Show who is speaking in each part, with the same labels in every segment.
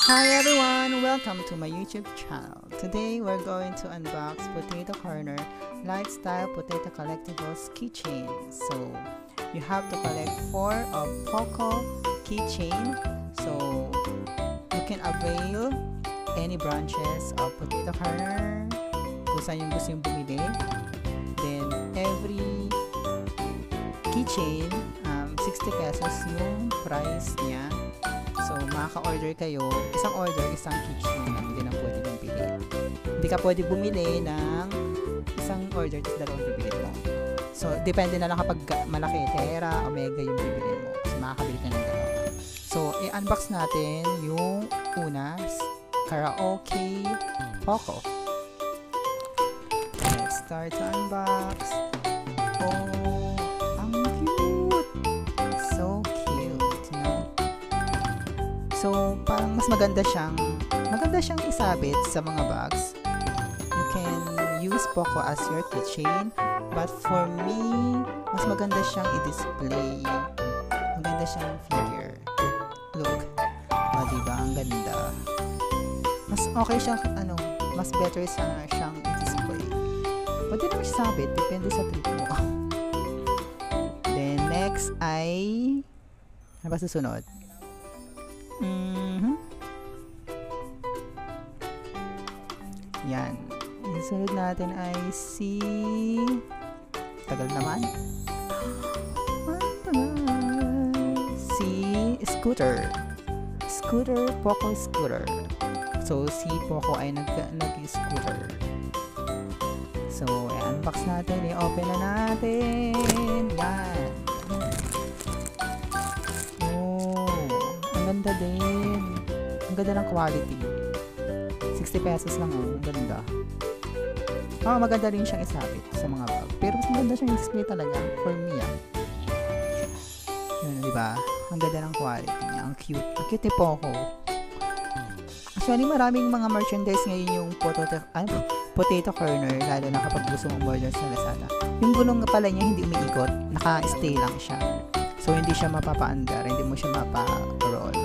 Speaker 1: Hi everyone! Welcome to my YouTube channel. Today we're going to unbox Potato Corner Lifestyle Potato Collectibles keychain. So you have to collect 4 of Poco keychain. So you can avail any branches of Potato Corner kung saan yung gusto yung bumili. Then every keychain 60 pesos yung price niya. So, makaka-order kayo, isang order, isang keychain lang din ang pwede mong pili. Hindi ka pwede bumili ng isang order tapos dalawang bibili mo. So, depende na lang kapag malaki, Tera, Omega yung bibili mo. So, makakabili ka ng dalawa. So, i-unbox natin yung una, Karaoke Poco. Let's start to unbox. Oh, ang cute! So cute, no? So, parang mas maganda siyang isabit sa mga bags. You can use Poco as your keychain, but for me, mas maganda siyang i-display. Maganda siyang figure. Look. O, diba? Ang ganda. Mas okay siyang, mas better siyang i-display. Pwede naman siya sabit, depende sa trip mo. Then, next ay, ano ba susunod? Yan. Yung sunod natin ay tagal naman. Scooter. Poco Scooter. So, si Poco ay nag-scooter. So, i-unbox natin. I-open na natin. Yan. Ang ganda din. Ang ganda ng quality. 60 pesos lang ang ganda. Maganda rin siyang isabit sa mga bag. Pero mas maganda siyang display talaga for me. Yun, diba? Ang ganda ng quality niya. Ang cute. Ang cute ni Poco. Actually, maraming mga merchandise ngayon yung Potato Corner, lalo na kapag gusto mong order sa Lazada. Yung gulong pala niya hindi umiikot. Naka-stay lang siya. So, hindi siya mapapaandar, hindi mo siya mapa-roll.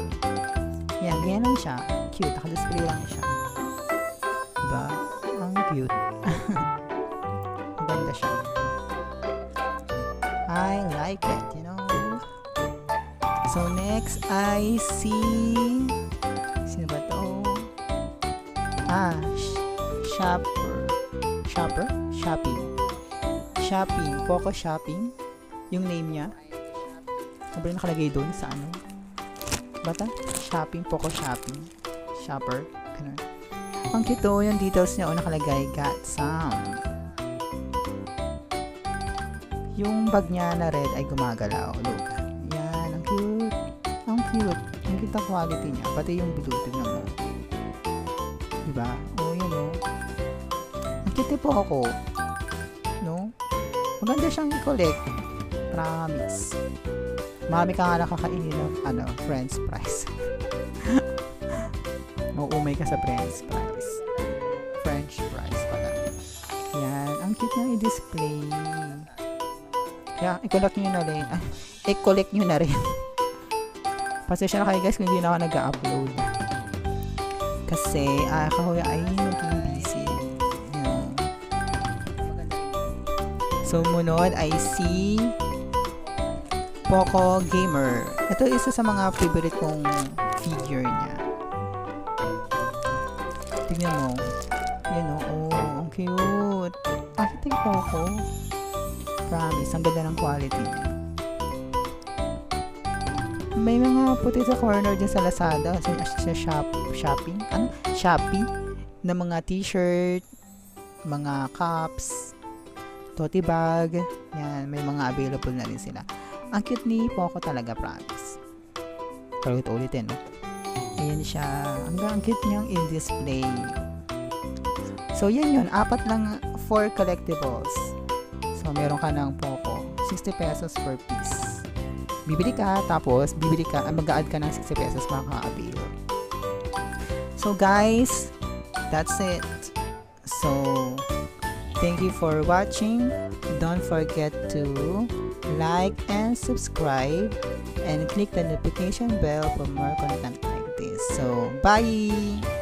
Speaker 1: Yan, ganyan lang siya. Cute, naka-display lang siya. Diba? Ang cute. Maganda siya. I like it, you know? So, next, I see... Sino ba ito? Shopping. Poco Shopping. Yung name niya. Sabi na nakalagay doon sa ano? Bata? Shopping, Poco Shopping. Shopper. Ganun. Ang cute yung details niya nakalagay. Got some. Yung bag niya na red ay gumagalaw. Look. Yan. Ang cute. Ang cute. Ang cute ang quality niya. Pati yung blue. Tignan mo. Diba? Yun Ang cute po ako. No? Maganda siyang i-collect. Promise. Marami ka nga nakakainin ng French fries. Mauumay ka sa French fries. French fries pala. Yan. Ang cute niyang i-display. Kaya, i-collect nyo na rin. I-collect nyo na rin. Pasensya na kayo guys kung hindi na ako nag-upload. Kasi, ako ay naging busy. So, munod ay si Poco Gamer. Ito isa sa mga favorite kong figure niya. Tignan mo. Yan ang cute. Tingnan Poco. Promise, ang ganda ng quality niya. May mga Potato Corner din sa Lazada, sa Shopee, na mga t-shirt, mga cups, tote bag, yan, may mga available na rin sila. Ang cute ni Poco talaga, promise. Pero ulitin, no? Ayan siya. Ang cute niyang in-display. So, yan yun. 4 collectibles. So, meron ka ng Poco. 60 pesos per piece. Bibili ka, tapos mag-a-add ka ng 60 pesos makaka-avail. So, guys, that's it. So, thank you for watching. Don't forget to like and subscribe and click the notification bell for more content like this. So, Bye!